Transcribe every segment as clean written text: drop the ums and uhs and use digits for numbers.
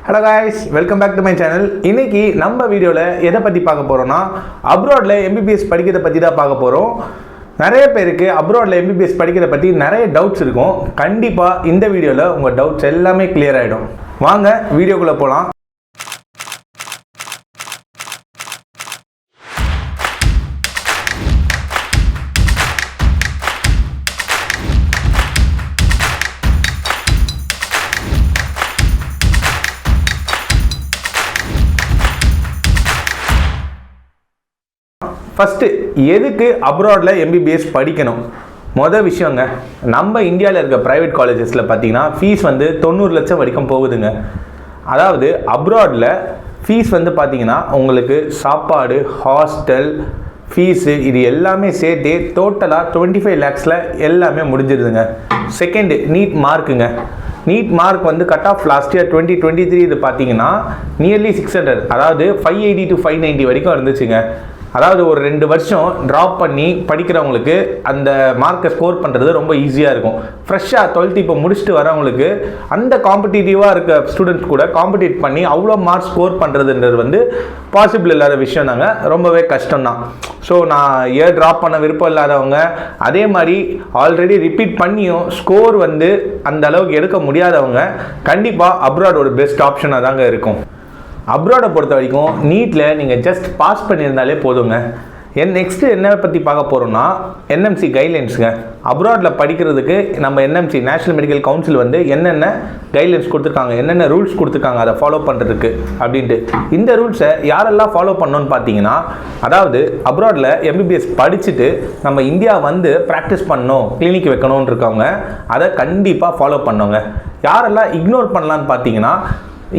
Hello guys, welcome back to my channel. இன்னைக்கு நம்ம வீடியோல எதை பத்தி பார்க்க போறோம்னா அப்ராட்ல MBBS படிக்கிறத பத்தி தான் பார்க்க போறோம். நிறைய பேருக்கு அப்ராட்ல MBBS படிக்கிறத பத்தி நிறைய டவுட்ஸ் இருக்கும். கண்டிப்பா இந்த வீடியோல உங்க டவுட்ஸ் எல்லாமே கிளியர் ஆயிடும். வாங்க வீடியோக்குள்ள போலாம். ஃபஸ்ட்டு எதுக்கு அப்ராடில் MBBS படிக்கணும்? மொதல் விஷயங்க, நம்ம இந்தியாவில் இருக்க ப்ரைவேட் காலேஜஸில் பார்த்தீங்கன்னா ஃபீஸ் வந்து 90 லட்சம் வரைக்கும் போகுதுங்க. அதாவது அப்ராடில் ஃபீஸ் வந்து பார்த்தீங்கன்னா உங்களுக்கு சாப்பாடு, ஹாஸ்டல் ஃபீஸு இது எல்லாமே சேர்த்து டோட்டலாக 25 lakhs எல்லாமே முடிஞ்சிருதுங்க. செகண்டு நீட் மார்க்குங்க. நீட் மார்க் வந்து கட் ஆஃப் லாஸ்ட் இயர் 2023 இது பார்த்தீங்கன்னா நியர்லி 600, அதாவது 580 to 590 வரைக்கும் இருந்துச்சுங்க. அதாவது ஒரு 2 வருஷம் ட்ராப் பண்ணி படிக்கிறவங்களுக்கு அந்த மார்க்கை ஸ்கோர் பண்ணுறது ரொம்ப ஈஸியாக இருக்கும். ஃப்ரெஷ்ஷாக 12th இப்போ முடிச்சுட்டு வரவங்களுக்கு அந்த காம்படிட்டிவாக இருக்க ஸ்டூடெண்ட்ஸ் கூட காம்படிட் பண்ணி அவ்வளோ மார்க் ஸ்கோர் பண்ணுறதுன்றது வந்து பாசிபிள் இல்லாத விஷயம் தாங்க, ரொம்பவே கஷ்டம்தான். ஸோ நான் இயர் ட்ராப் பண்ண விருப்பம் இல்லாதவங்க, அதே மாதிரி ஆல்ரெடி ரிப்பீட் பண்ணியும் ஸ்கோர் வந்து அந்த அளவுக்கு எடுக்க முடியாதவங்க கண்டிப்பாக அப்ராட் ஒரு பெஸ்ட் ஆப்ஷனாக தாங்க இருக்கும். அப்ராடை பொறுத்த வரைக்கும் நீட்டில் நீங்கள் ஜஸ்ட் பாஸ் பண்ணியிருந்தாலே போதுங்க. நெக்ஸ்ட்டு என்ன பற்றி பார்க்க போகிறோம்னா NMC கைட்லைன்ஸுங்க. அப்ராடில் படிக்கிறதுக்கு நம்ம NMC நேஷ்னல் மெடிக்கல் கவுன்சில் வந்து என்னென்ன கைட்லைன்ஸ் கொடுத்துருக்காங்க, என்னென்ன ரூல்ஸ் கொடுத்துருக்காங்க அதை ஃபாலோ பண்ணுறதுக்கு அப்படின்ட்டு. இந்த ரூல்ஸை யாரெல்லாம் ஃபாலோ பண்ணணும்னு பார்த்தீங்கன்னா, அதாவது அப்ராடில் MBBS படிச்சுட்டு நம்ம இந்தியா வந்து ப்ராக்டிஸ் பண்ணணும், கிளினிக் வைக்கணும்னு இருக்கவங்க அதை கண்டிப்பாக ஃபாலோ பண்ணோங்க. யாரெல்லாம் இக்னோர் பண்ணலான்னு பார்த்தீங்கன்னா,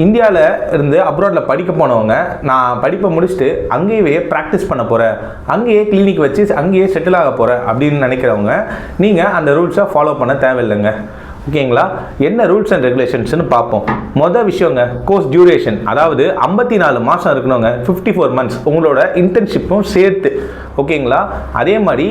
இந்தியாவில் இருந்து அப்ராடில் படிக்க போனவங்க, நான் படிப்பை முடிச்சுட்டு அங்கேயே ப்ராக்டிஸ் பண்ண போகிறேன், அங்கேயே கிளினிக் வச்சு அங்கேயே செட்டில் ஆக போகிறேன் அப்படின்னு நினைக்கிறவங்க நீங்கள் அந்த ரூல்ஸை ஃபாலோ பண்ண தேவையில்லைங்க. ஓகேங்களா? என்ன ரூல்ஸ் அண்ட் ரெகுலேஷன்ஸ்னு பார்ப்போம். மொதல் விஷயங்க, கோர்ஸ் டியூரேஷன். அதாவது 54 மாதம் இருக்கணுங்க, 54 months உங்களோட இன்டர்ன்ஷிப்பும் சேர்த்து. ஓகேங்களா? அதே மாதிரி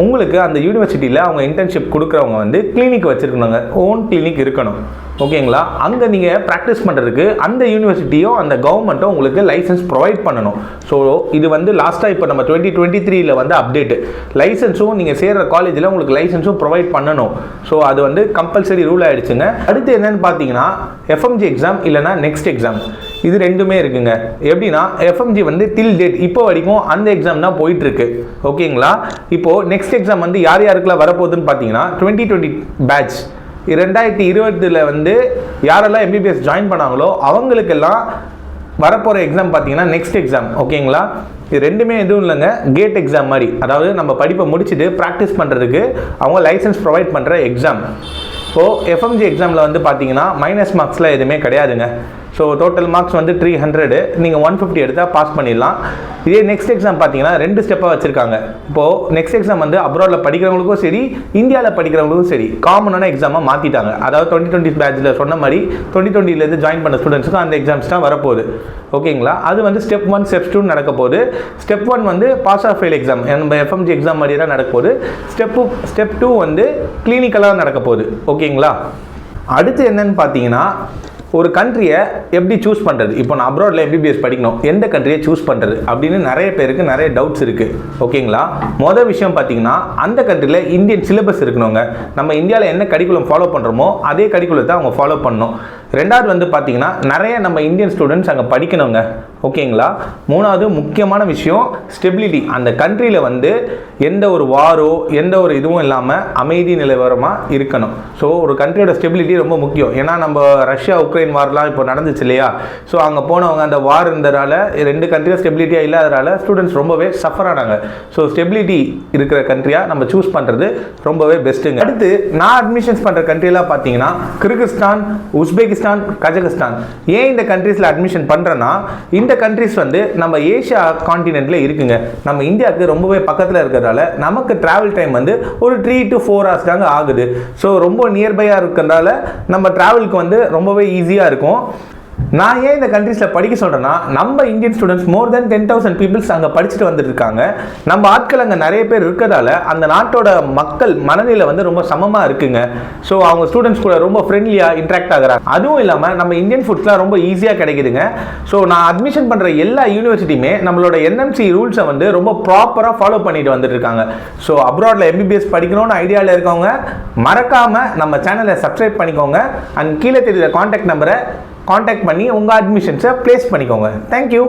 உங்களுக்கு அந்த யூனிவர்சிட்டியில் அவங்க இன்டர்ன்ஷிப் கொடுக்குறவங்க வந்து கிளினிக் வச்சுருக்கணுங்க, ஓன் கிளினிக் இருக்கணும். ஓகேங்களா? அங்கே நீங்கள் ப்ராக்டிஸ் பண்ணுறதுக்கு அந்த யூனிவர்சிட்டியும் அந்த கவர்மெண்ட்டும் உங்களுக்கு லைசன்ஸ் ப்ரொவைட் பண்ணணும். ஸோ இது வந்து லாஸ்ட்டாக இப்போ நம்ம 2023 வந்து அப்டேட்டு. லைசன்ஸும் நீங்கள் சேர்கிற காலேஜில் உங்களுக்கு லைசன்ஸும் ப்ரொவைட் பண்ணணும். ஸோ அது வந்து கம்பல்சரி ரூல் ஆகிடுச்சுங்க. அடுத்து என்னென்னு பார்த்தீங்கன்னா FMG எக்ஸாம் இல்லைனா நெக்ஸ்ட் எக்ஸாம், இது ரெண்டுமே இருக்குங்க. எப்படின்னா FMG வந்து டில் டேட் இப்போ வரைக்கும் அந்த எக்ஸாம் தான் போயிட்டுருக்கு. ஓகேங்களா? இப்போது நெக்ஸ்ட் எக்ஸாம் வந்து யார் யாருக்கெல்லாம் வரப்போகுதுன்னு பார்த்தீங்கன்னா 2020 பேட்ச் 2020 வந்து யாரெல்லாம் MBBS ஜாயின் பண்ணாங்களோ அவங்களுக்கெல்லாம் வரப்போகிற எக்ஸாம் பார்த்தீங்கன்னா நெக்ஸ்ட் எக்ஸாம். ஓகேங்களா? இது ரெண்டுமே எதுவும் இல்லைங்க, கேட் எக்ஸாம் மாதிரி. அதாவது நம்ம படிப்பை முடிச்சுட்டு ப்ராக்டிஸ் பண்ணுறதுக்கு அவங்க லைசன்ஸ் ப்ரொவைட் பண்ணுற எக்ஸாம். ஸோ FMG எக்ஸாமில் வந்து பார்த்தீங்கன்னா மைனஸ் மார்க்ஸில் எதுவுமே கிடையாதுங்க. ஸோ டோட்டல் மார்க்ஸ் வந்து 300, நீங்கள் 150 எடுத்தால் பாஸ் பண்ணிடலாம். இதே நெக்ஸ்ட் எக்ஸாம் பார்த்தீங்கன்னா 2 ஸ்டெப்பாக வச்சுருக்காங்க. இப்போது நெக்ஸ்ட் எக்ஸாம் வந்து அப்ராடில் படிக்கிறவங்களுக்கும் சரி, இந்தியாவில் படிக்கிறவங்களுக்கும் சரி காமனான எக்ஸாமாக மாற்றிட்டாங்க. அதாவது 2020 பேட்சில் சொன்ன மாதிரி 2020 ஜாயின் பண்ண ஸ்டூடெண்ட்ஸுக்கும் அந்த எக்ஸாம்ஸ் தான் வரப்போகுது. ஓகேங்களா? அது வந்து ஸ்டெப் 1 ஸ்டெப் 2 நடக்க போகுது. ஸ்டெப் 1 வந்து பாஸ் ஆர் ஃபெயில் எக்ஸாம், நம்ம FMG எக்ஸாம் மாதிரி தான் நடக்க போகுது. ஸ்டெப் 2 வந்து கிளினிக்கலாக நடக்க போகுது. ஓகேங்களா? அடுத்து என்னன்னு பார்த்தீங்கன்னா, ஒரு கண்ட்ரியை எப்படி சூஸ் பண்ணுறது? இப்போ நான் அப்ராடில் MBBS படிக்கணும், எந்த கண்ட்ரியை சூஸ் பண்ணுறது அப்படின்னு நிறைய பேருக்கு நிறைய டவுட்ஸ் இருக்குது. ஓகேங்களா? மொதல் விஷயம் பார்த்தீங்கன்னா, அந்த கண்ட்ரியில் இந்தியன் சிலபஸ் இருக்கணுங்க. நம்ம இந்தியாவில் என்ன கரிக்குலம் ஃபாலோ பண்ணுறோமோ அதே கரிக்குலத்தை அவங்க ஃபாலோ பண்ணணும். ரெண்டாவது வந்து பார்த்தீங்கன்னா நிறைய நம்ம இந்தியன் ஸ்டூடெண்ட்ஸ் அங்கே படிக்கணுங்க. ஓகேங்களா? மூணாவது முக்கியமான விஷயம் ஸ்டெபிலிட்டி. அந்த கண்ட்ரியில் வந்து எந்த ஒரு வாரோ எந்த ஒரு இதுவும் இல்லாமல் அமைதி நிலவரமாக இருக்கணும். ஸோ ஒரு கண்ட்ரியோட ஸ்டெபிலிட்டி ரொம்ப முக்கியம். ஏன்னா நம்ம ரஷ்யா உக்ரைன் வார்லாம் இப்போ நடந்துச்சு இல்லையா? ஸோ அங்கே போனவங்க அந்த வார் இருந்ததால் 2 கண்ட்ரியும் ஸ்டெபிலிட்டியாக இல்லாததால் ஸ்டூடெண்ட்ஸ் ரொம்பவே சஃபர் ஆனாங்க. ஸோ ஸ்டெபிலிட்டி இருக்கிற கண்ட்ரியாக நம்ம சூஸ் பண்ணுறது ரொம்பவே பெஸ்ட்டுங்க. அடுத்து நான் அட்மிஷன்ஸ் பண்ணுற கண்ட்ரியெலாம் பார்த்தீங்கன்னா கிர்கிஸ்தான், உஸ்பெகிஸ்தான், கஜகஸ்தான். ஏன் இந்த கண்ட்ரீஸில் அட்மிஷன் பண்ணுறேன்னா, இந்த கண்ட்ரீஸ் வந்து நம்ம ஏஷியா கான்டினென்ட்ல இருக்குங்க. நம்ம இந்தியாவுக்கு ரொம்பவே பக்கத்தில் இருக்கிறதால நமக்கு டிராவல் டைம் வந்து ஒரு 3 to 4 hours தாங்க ஆகுது. ஸோ ரொம்ப நியர்பையாக இருக்கிறதால நம்ம டிராவலுக்கு வந்து ரொம்பவே ஈஸியாக இருக்கும். நான் ஏன் இந்த கண்ட்ரீஸில் படிக்க சொல்கிறேன்னா, நம்ம இந்தியன் ஸ்டூடெண்ட்ஸ் மோர் தென் 10,000 பீப்புள்ஸ் அங்கே படிச்சுட்டு வந்துட்டு இருக்காங்க. நம்ம ஆட்கள் அங்கே நிறைய பேர் இருக்கிறதால அந்த நாட்டோட மக்கள் மனநிலை வந்து ரொம்ப சமமாக இருக்குங்க. ஸோ அவங்க ஸ்டூடெண்ட்ஸ் கூட ரொம்ப ஃப்ரெண்ட்லியாக இன்ட்ராக்ட் ஆகுறாங்க. அதுவும் இல்லாமல் நம்ம இந்தியன் ஃபுட்ஸ்லாம் ரொம்ப ஈஸியாக கிடைக்குதுங்க. ஸோ நான் அட்மிஷன் பண்ணுற எல்லா யூனிவர்சிட்டியுமே நம்மளோட என்எம்சி ரூல்ஸை வந்து ரொம்ப ப்ராப்பராக ஃபாலோ பண்ணிட்டு வந்துட்டு இருக்காங்க. ஸோ அப்ராடில் எம்பிபிஎஸ் படிக்கணும்னு ஐடியாவில் இருக்கவங்க மறக்காமல் நம்ம சேனலை சப்ஸ்கிரைப் பண்ணிக்கோங்க. அண்ட் கீழே தெரியுற கான்டாக்ட் நம்பரை காண்டாக்ட் பண்ணி உங்கள் அட்மிஷன்ஸை ப்ளேஸ் பண்ணிக்கோங்க. தேங்க்யூ.